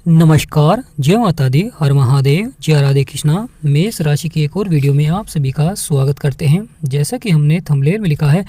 नमस्कार, जय माता दी, हर महादेव, जय राधे कृष्णा। मेष राशि की एक और वीडियो में आप सभी का स्वागत करते हैं। जैसा कि हमने थंबनेल में लिखा है,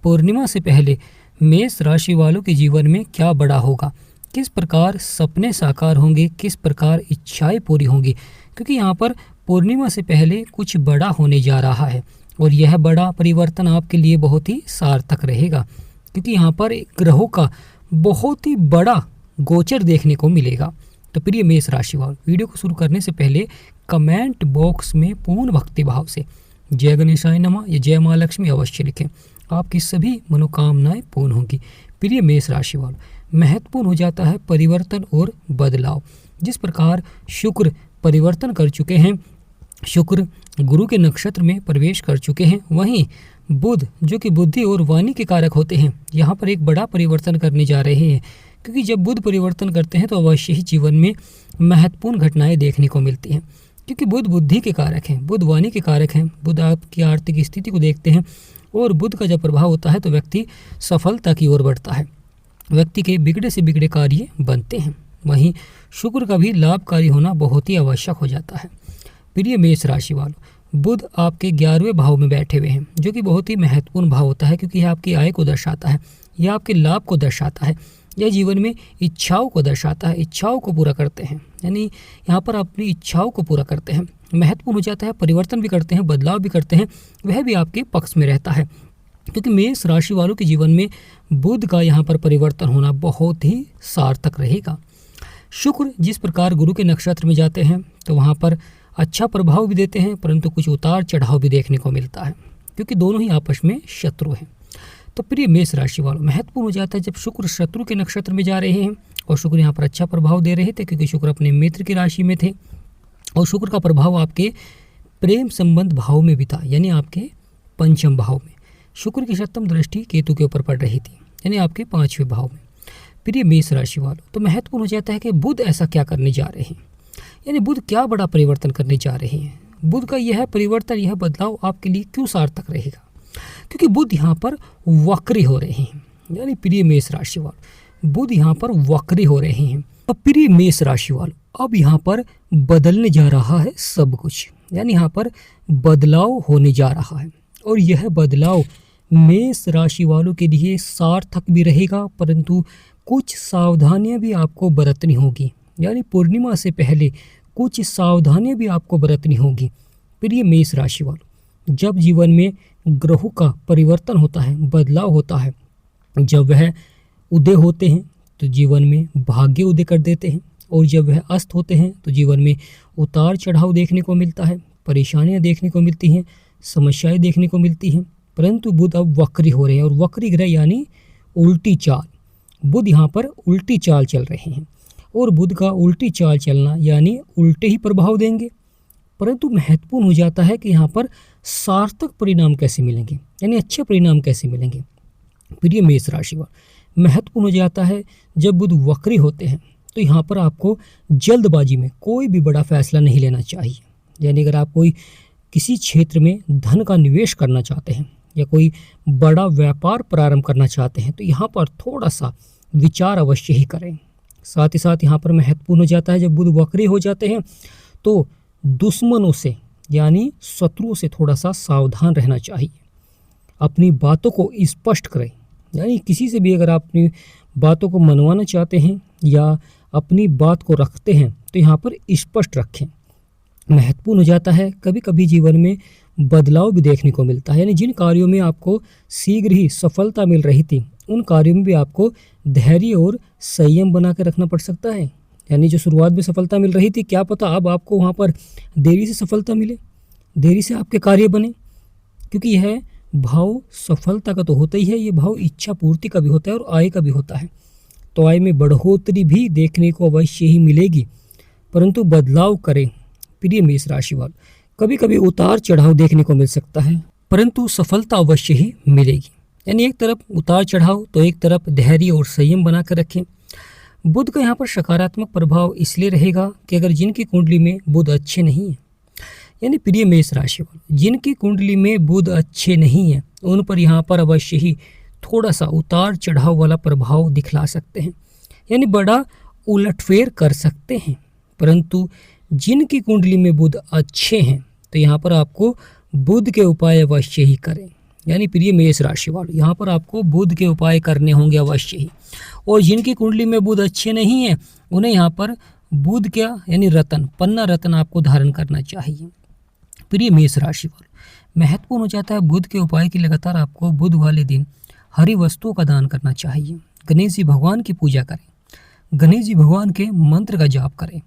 पूर्णिमा से पहले मेष राशि वालों के जीवन में क्या बड़ा होगा, किस प्रकार सपने साकार होंगे, किस प्रकार इच्छाएं पूरी होंगी, क्योंकि यहाँ पर पूर्णिमा से पहले कुछ बड़ा होने जा रहा है और यह बड़ा परिवर्तन आपके लिए बहुत ही सार्थक रहेगा, क्योंकि यहाँ पर ग्रहों का बहुत ही बड़ा गोचर देखने को मिलेगा। तो प्रिय मेष राशि वालों, वीडियो को शुरू करने से पहले कमेंट बॉक्स में पूर्ण भक्ति भाव से जय गणेशाय नमः या जय माँ लक्ष्मी अवश्य लिखें। आपकी सभी मनोकामनाएं पूर्ण होंगी। प्रिय मेष राशि वालों, महत्वपूर्ण हो जाता है परिवर्तन और बदलाव। जिस प्रकार शुक्र परिवर्तन कर चुके हैं, शुक्र गुरु के नक्षत्र में प्रवेश कर चुके हैं, वहीं बुध जो कि बुद्धि और वाणी के कारक होते हैं, यहाँ पर एक बड़ा परिवर्तन करने जा रहे हैं। क्योंकि जब बुध परिवर्तन करते हैं तो अवश्य ही जीवन में महत्वपूर्ण घटनाएं देखने को मिलती हैं, क्योंकि बुध बुद्धि के कारक हैं, बुध वाणी के कारक हैं, बुध आपकी आर्थिक स्थिति को देखते हैं और बुध का जब प्रभाव होता है तो व्यक्ति सफलता की ओर बढ़ता है, व्यक्ति के बिगड़े से बिगड़े कार्य बनते हैं। वहीं शुक्र का भी लाभकारी होना बहुत ही आवश्यक हो जाता है। प्रिय मेष राशि वालों, बुध आपके 11वें भाव में बैठे हुए हैं, जो कि बहुत ही महत्वपूर्ण भाव होता है, क्योंकि यह आपकी आय को दर्शाता है, यह आपके लाभ को दर्शाता है, यह जीवन में इच्छाओं को दर्शाता है, इच्छाओं को पूरा करते हैं, यानी यहाँ पर अपनी इच्छाओं को पूरा करते हैं। महत्वपूर्ण हो जाता है, परिवर्तन भी करते हैं, बदलाव भी करते हैं, वह भी आपके पक्ष में रहता है, क्योंकि मेष राशि वालों के जीवन में बुध का यहाँ पर परिवर्तन होना बहुत ही सार्थक रहेगा। शुक्र जिस प्रकार गुरु के नक्षत्र में जाते हैं तो वहाँ पर अच्छा प्रभाव भी देते हैं, परंतु कुछ उतार चढ़ाव भी देखने को मिलता है, क्योंकि दोनों ही आपस में शत्रु हैं। तो प्रिय मेष राशि वालों, महत्वपूर्ण हो जाता है जब शुक्र शत्रु के नक्षत्र में जा रहे हैं और शुक्र यहाँ पर अच्छा प्रभाव दे रहे थे, क्योंकि शुक्र अपने मित्र की राशि में थे और शुक्र का प्रभाव आपके प्रेम संबंध भाव में भी था, यानी आपके पंचम भाव में। शुक्र की सप्तम दृष्टि केतु के ऊपर पड़ रही थी, यानी आपके 5वें भाव में। प्रिय मेष राशि वालों, तो महत्वपूर्ण हो जाता है कि बुध ऐसा क्या करने जा रहे हैं, यानी बुध क्या बड़ा परिवर्तन करने जा रहे हैं। बुध का यह परिवर्तन, यह बदलाव आपके लिए क्यों सार्थक रहेगा, क्योंकि बुध यहाँ पर वक्री हो रहे हैं, यानी प्रिय मेष राशि वालों बुध यहाँ पर वक्री हो रहे हैं। अब प्रिय मेष राशि वालों, अब यहाँ पर बदलने जा रहा है सब कुछ, यानी यहाँ पर बदलाव होने जा रहा है और यह बदलाव मेष राशि वालों के लिए सार्थक भी रहेगा, परंतु कुछ सावधानियां भी आपको बरतनी होगी, यानी पूर्णिमा से पहले कुछ सावधानियां भी आपको बरतनी होगी। प्रिय मेष राशि वालों, जब जीवन में ग्रहों का परिवर्तन होता है, बदलाव होता है, जब वह उदय होते हैं तो जीवन में भाग्य उदय कर देते हैं और जब वह अस्त होते हैं तो जीवन में उतार चढ़ाव देखने को मिलता है, परेशानियां देखने को मिलती हैं, समस्याएं देखने को मिलती हैं। परंतु बुध अब वक्री हो रहे हैं और वक्री ग्रह यानी उल्टी चाल, बुध यहाँ पर उल्टी चाल चल रहे हैं और बुध का उल्टी चाल चलना यानी उल्टे ही प्रभाव देंगे। परंतु महत्वपूर्ण हो जाता है कि यहाँ पर सार्थक परिणाम कैसे मिलेंगे, यानी अच्छे परिणाम कैसे मिलेंगे। प्रिय मेष राशि वालों, महत्वपूर्ण हो जाता है जब बुध वक्री होते हैं तो यहाँ पर आपको जल्दबाजी में कोई भी बड़ा फैसला नहीं लेना चाहिए, यानी अगर आप कोई किसी क्षेत्र में धन का निवेश करना चाहते हैं या कोई बड़ा व्यापार प्रारंभ करना चाहते हैं तो यहाँ पर थोड़ा सा विचार अवश्य ही करें। साथ ही साथ यहाँ पर महत्वपूर्ण हो जाता है जब बुध वक्री हो जाते हैं तो दुश्मनों से यानी शत्रुओं से थोड़ा सा सावधान रहना चाहिए। अपनी बातों को स्पष्ट करें, यानी किसी से भी अगर आप अपनी बातों को मनवाना चाहते हैं या अपनी बात को रखते हैं तो यहाँ पर स्पष्ट रखें। महत्वपूर्ण हो जाता है कभी कभी जीवन में बदलाव भी देखने को मिलता है, यानी जिन कार्यों में आपको शीघ्र ही सफलता मिल रही थी उन कार्यों में भी आपको धैर्य और संयम बना कर रखना पड़ सकता है। यानी जो शुरुआत में सफलता मिल रही थी, क्या पता अब आपको वहाँ पर देरी से सफलता मिले, देरी से आपके कार्य बने, क्योंकि यह भाव सफलता का तो होता ही है, ये भाव इच्छा पूर्ति का भी होता है और आय का भी होता है। तो आय में बढ़ोतरी भी देखने को अवश्य ही मिलेगी, परंतु बदलाव करें। प्रिय मेष राशि वालों, कभी कभी उतार चढ़ाव देखने को मिल सकता है, परंतु सफलता अवश्य ही मिलेगी। यानी एक तरफ उतार चढ़ाव तो एक तरफ धैर्य और संयम बना कर रखें। बुध का यहाँ पर सकारात्मक प्रभाव इसलिए रहेगा कि अगर जिनकी कुंडली में बुध अच्छे नहीं है, यानी प्रिय मेष राशि वालों जिनकी कुंडली में बुध अच्छे नहीं है, उन पर यहाँ पर अवश्य ही थोड़ा सा उतार चढ़ाव वाला प्रभाव दिखला सकते हैं, यानी बड़ा उलटफेर कर सकते हैं। परंतु जिनकी कुंडली में बुध अच्छे हैं तो यहाँ पर आपको बुध के उपाय अवश्य ही करें। यानी प्रिय मेष राशि वालों, यहाँ पर आपको बुध के उपाय करने होंगे अवश्य ही। और जिनकी कुंडली में बुध अच्छे नहीं है उन्हें यहाँ पर बुध क्या यानी रतन, पन्ना रतन आपको धारण करना चाहिए। प्रिय मेष राशि वालों, महत्वपूर्ण हो जाता है बुध के उपाय की लगातार आपको बुध वाले दिन हरी वस्तुओं का दान करना चाहिए। गणेश जी भगवान की पूजा करें, गणेश जी भगवान के मंत्र का जाप करें,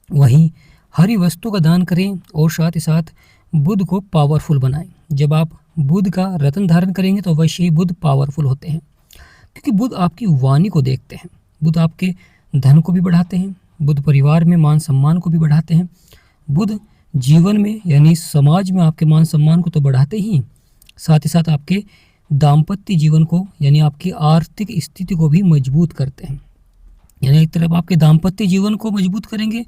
वहीं हरी वस्तु का दान करें और साथ ही साथ बुध को पावरफुल बनाएं। जब आप बुध का रत्न धारण करेंगे तो अवश्य ही बुध पावरफुल होते हैं, क्योंकि बुध आपकी वाणी को देखते हैं। बुध आपके धन को भी बढ़ाते हैं, बुध परिवार में मान सम्मान को भी बढ़ाते हैं, बुध जीवन में यानी समाज में आपके मान सम्मान को तो बढ़ाते ही, साथ ही साथ आपके दाम्पत्य जीवन को यानी आपकी आर्थिक स्थिति को भी मजबूत करते हैं। यानी एक तरफ आपके दाम्पत्य जीवन को मजबूत करेंगे,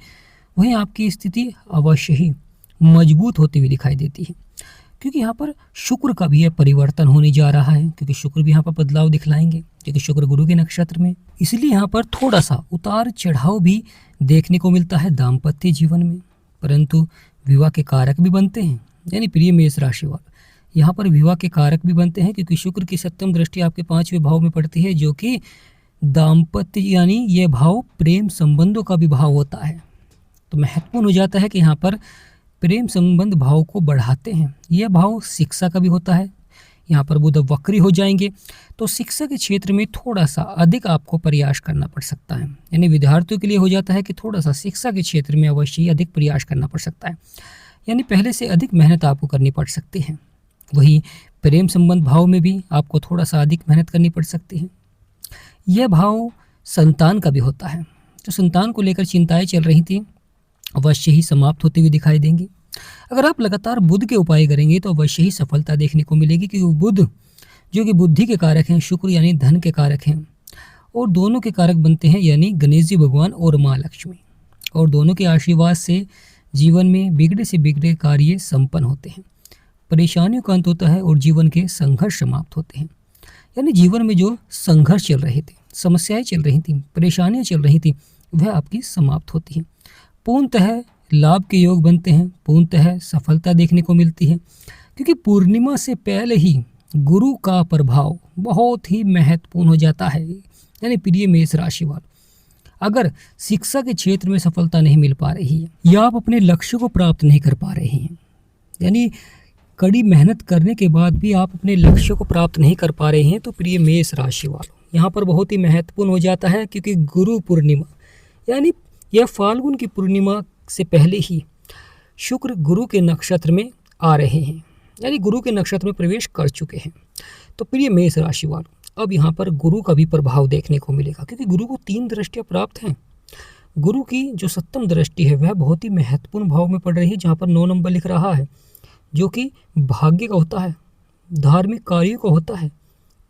वहीं आपकी स्थिति अवश्य ही मजबूत होती हुई दिखाई देती है। क्योंकि यहाँ पर शुक्र का भी यह परिवर्तन होने जा रहा है, क्योंकि शुक्र भी यहाँ पर बदलाव दिखलाएंगे, क्योंकि शुक्र गुरु के नक्षत्र में, इसलिए यहाँ पर थोड़ा सा उतार चढ़ाव भी देखने को मिलता है दाम्पत्य जीवन में। परंतु विवाह के कारक भी बनते हैं। यानी प्रिय मेष राशि वाले, यहाँ पर विवाह के कारक भी बनते हैं, क्योंकि शुक्र की सप्तम दृष्टि आपके 5वें भाव में पड़ती है, जो कि दाम्पत्य यानी ये भाव प्रेम संबंधों का भी भाव होता है। तो महत्वपूर्ण हो जाता है कि यहाँ पर प्रेम संबंध भाव को बढ़ाते हैं। यह भाव शिक्षा का भी होता है। यहाँ पर बुध वक्री हो जाएंगे तो शिक्षा के क्षेत्र में थोड़ा सा अधिक आपको प्रयास करना पड़ सकता है। यानी विद्यार्थियों के लिए हो जाता है कि थोड़ा सा शिक्षा के क्षेत्र में अवश्य ही अधिक प्रयास करना पड़ सकता है, यानी पहले से अधिक मेहनत आपको करनी पड़ सकती है। वही प्रेम संबंध भाव में भी आपको थोड़ा सा अधिक मेहनत करनी पड़ सकती है। यह भाव संतान का भी होता है। जो संतान को लेकर चिंताएं चल रही थी अवश्य ही समाप्त होती हुई दिखाई देंगी। अगर आप लगातार बुध के उपाय करेंगे तो अवश्य ही सफलता देखने को मिलेगी, क्योंकि बुध जो कि बुद्धि के कारक हैं, शुक्र यानी धन के कारक हैं, और दोनों के कारक बनते हैं यानी गणेश जी भगवान और माँ लक्ष्मी। और दोनों के आशीर्वाद से जीवन में बिगड़े से बिगड़े कार्य संपन्न होते हैं, परेशानियों का अंत होता है और जीवन के संघर्ष समाप्त होते हैं। यानी जीवन में जो संघर्ष चल रहे थे, समस्याएं चल रही थी, परेशानियां चल रही थी, वह आपकी समाप्त होती हैं। पूर्णतः लाभ के योग बनते हैं, पूर्णतः सफलता देखने को मिलती है, क्योंकि पूर्णिमा से पहले ही गुरु का प्रभाव बहुत ही महत्वपूर्ण हो जाता है। यानी प्रिय मेष राशि वाले, अगर शिक्षा के क्षेत्र में सफलता नहीं मिल पा रही है या आप अपने लक्ष्य को प्राप्त नहीं कर पा रहे हैं, यानी कड़ी मेहनत करने के बाद भी आप अपने लक्ष्य को प्राप्त नहीं कर पा रहे हैं, तो प्रिय मेष राशि वालों यहाँ पर बहुत ही महत्वपूर्ण हो जाता है, क्योंकि गुरु पूर्णिमा यानी यह फाल्गुन की पूर्णिमा से पहले ही शुक्र गुरु के नक्षत्र में आ रहे हैं, यानी गुरु के नक्षत्र में प्रवेश कर चुके हैं। तो प्रिय मेष राशि वालों अब यहाँ पर गुरु का भी प्रभाव देखने को मिलेगा, क्योंकि गुरु को 3 दृष्टियाँ प्राप्त हैं। गुरु की जो 7वीं दृष्टि है वह बहुत ही महत्वपूर्ण भाव में पड़ रही है, जहाँ पर 9 नंबर लिख रहा है, जो कि भाग्य का होता है, धार्मिक कार्यों का होता है,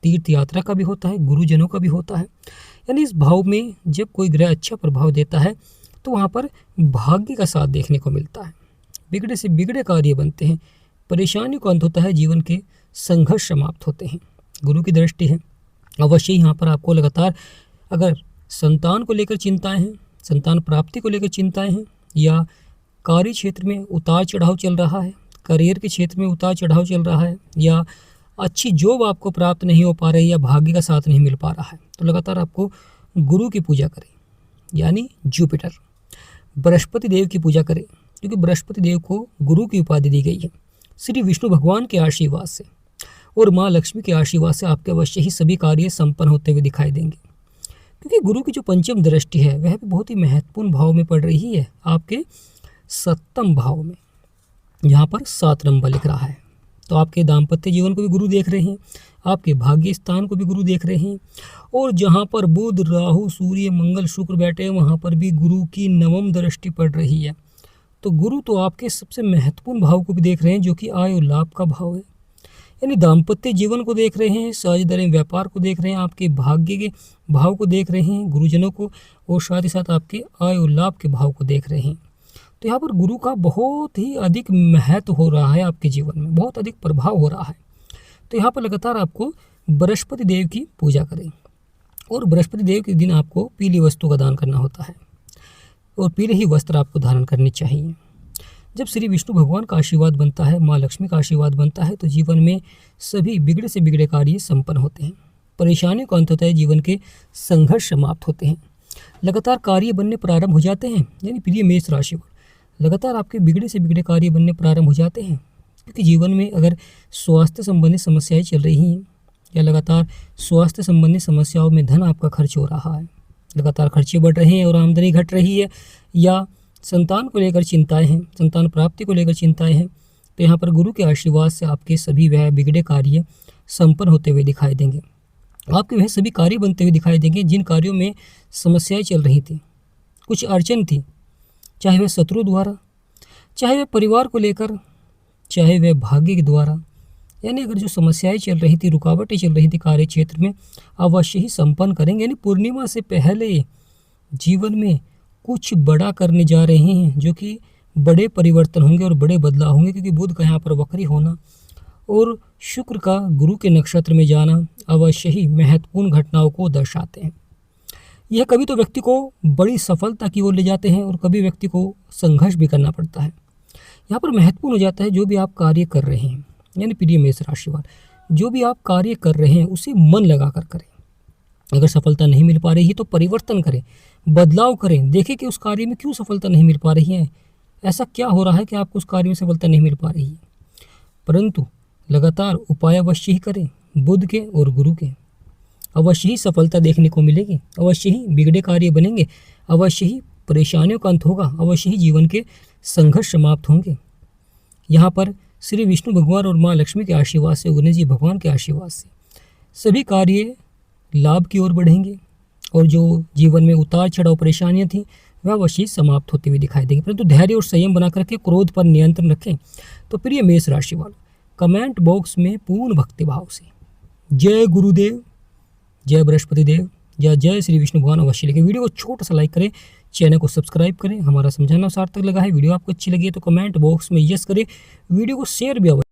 तीर्थ यात्रा का भी होता है, गुरुजनों का भी होता है। यानी इस भाव में जब कोई ग्रह अच्छा प्रभाव देता है तो वहाँ पर भाग्य का साथ देखने को मिलता है, बिगड़े से बिगड़े कार्य बनते हैं, परेशानियों का अंत होता है, जीवन के संघर्ष समाप्त होते हैं। गुरु की दृष्टि है। अवश्य यहाँ पर आपको लगातार अगर संतान को लेकर चिंताएं हैं, संतान प्राप्ति को लेकर चिंताएं हैं, या कार्य क्षेत्र में उतार चढ़ाव चल रहा है, करियर के क्षेत्र में उतार चढ़ाव चल रहा है, या अच्छी जॉब आपको प्राप्त नहीं हो पा रही, या भाग्य का साथ नहीं मिल पा रहा है, तो लगातार आपको गुरु की पूजा करें, यानी जुपिटर, बृहस्पति देव की पूजा करें, क्योंकि बृहस्पति देव को गुरु की उपाधि दी गई है। श्री विष्णु भगवान के आशीर्वाद से और माँ लक्ष्मी के आशीर्वाद से आपके अवश्य ही सभी कार्य संपन्न होते हुए दिखाई देंगे, क्योंकि गुरु की जो 5वीं दृष्टि है वह भी बहुत ही महत्वपूर्ण भाव में पड़ रही है, आपके 7वें भाव में, यहाँ पर 7 नंबर लिख रहा है। तो आपके दाम्पत्य जीवन को भी गुरु देख रहे हैं, आपके भाग्य स्थान को भी गुरु देख रहे हैं, और जहाँ पर बुध राहु सूर्य मंगल शुक्र बैठे हैं वहाँ पर भी गुरु की 9वीं दृष्टि पड़ रही है। तो गुरु तो आपके सबसे महत्वपूर्ण भाव को भी देख रहे हैं, जो कि आय और लाभ का भाव है, यानी दाम्पत्य जीवन को देख रहे हैं, साझेदारी व्यापार को देख रहे हैं, आपके भाग्य के भाव को देख रहे हैं, गुरुजनों को, और साथ ही साथ आपके आय और लाभ के भाव को देख रहे हैं। तो यहाँ पर गुरु का बहुत ही अधिक महत्व हो रहा है, आपके जीवन में बहुत अधिक प्रभाव हो रहा है। तो यहाँ पर लगातार आपको बृहस्पति देव की पूजा करें, और बृहस्पति देव के दिन आपको पीली वस्तु का दान करना होता है और पीले ही वस्त्र आपको धारण करने चाहिए। जब श्री विष्णु भगवान का आशीर्वाद बनता है, माँ लक्ष्मी का आशीर्वाद बनता है, तो जीवन में सभी बिगड़े से बिगड़े कार्य संपन्न होते हैं। परेशानियों का अंत होता है, जीवन के संघर्ष समाप्त होते हैं, लगातार कार्य बनने प्रारंभ हो जाते हैं। यानी प्रिय मेष राशि वाले, लगातार आपके बिगड़े से बिगड़े कार्य बनने प्रारंभ हो जाते हैं। क्योंकि जीवन में अगर स्वास्थ्य संबंधी समस्याएं चल रही हैं या लगातार स्वास्थ्य संबंधी समस्याओं में धन आपका खर्च हो रहा है, लगातार खर्चे बढ़ रहे हैं और आमदनी घट रही है, या संतान को लेकर चिंताएं हैं, संतान प्राप्ति को लेकर चिंताएं हैं, तो यहाँ पर गुरु के आशीर्वाद से आपके सभी वह बिगड़े कार्य संपन्न होते हुए दिखाई देंगे। आपके वह सभी कार्य बनते हुए दिखाई देंगे जिन कार्यों में समस्याएं चल रही थी, कुछ अड़चन थी, चाहे वह शत्रु द्वारा, चाहे वह परिवार को लेकर, चाहे वह भाग्य के द्वारा। यानी अगर जो समस्याएं चल रही थी, रुकावटें चल रही थी कार्य क्षेत्र में, अवश्य ही संपन्न करेंगे। यानी पूर्णिमा से पहले जीवन में कुछ बड़ा करने जा रहे हैं, जो कि बड़े परिवर्तन होंगे और बड़े बदलाव होंगे। क्योंकि बुध का यहाँ पर वक्री होना और शुक्र का गुरु के नक्षत्र में जाना अवश्य ही महत्वपूर्ण घटनाओं को दर्शाते हैं। यह कभी तो व्यक्ति को बड़ी सफलता की ओर ले जाते हैं और कभी व्यक्ति को संघर्ष भी करना पड़ता है। यहाँ पर महत्वपूर्ण हो जाता है जो भी आप कार्य कर रहे हैं, यानी प्रिय मेष राशि वाले, जो भी आप कार्य कर रहे हैं उसे मन लगा कर करें। अगर सफलता नहीं मिल पा रही है तो परिवर्तन करें, बदलाव करें, देखें कि उस कार्य में क्यों सफलता नहीं मिल पा रही है, ऐसा क्या हो रहा है कि आपको उस कार्य में सफलता नहीं मिल पा रही है। परंतु लगातार उपाय अवश्य ही करें, बुध के और गुरु के, अवश्य ही सफलता देखने को मिलेगी, अवश्य ही बिगड़े कार्य बनेंगे, अवश्य ही परेशानियों का अंत होगा, अवश्य ही जीवन के संघर्ष समाप्त होंगे। यहाँ पर श्री विष्णु भगवान और माँ लक्ष्मी के आशीर्वाद से, गणेश जी भगवान के आशीर्वाद से सभी कार्य लाभ की ओर बढ़ेंगे और जो जीवन में उतार चढ़ाव परेशानियां थी वह अवश्य समाप्त होती हुई दिखाई देंगी। परंतु धैर्य और संयम बनाकर रखें, क्रोध पर नियंत्रण रखें। तो प्रिय मेष राशि वालों, कमेंट बॉक्स में पूर्ण भक्ति भाव से जय गुरुदेव, जय बृहस्पति देव या जय श्री विष्णु भगवान अवश्य लिखें। वीडियो को छोटा सा लाइक करें, चैनल को सब्सक्राइब करें। हमारा समझाना सार्थक लगा है, वीडियो आपको अच्छी लगी है तो कमेंट बॉक्स में यस करें, वीडियो को शेयर भी अवश्य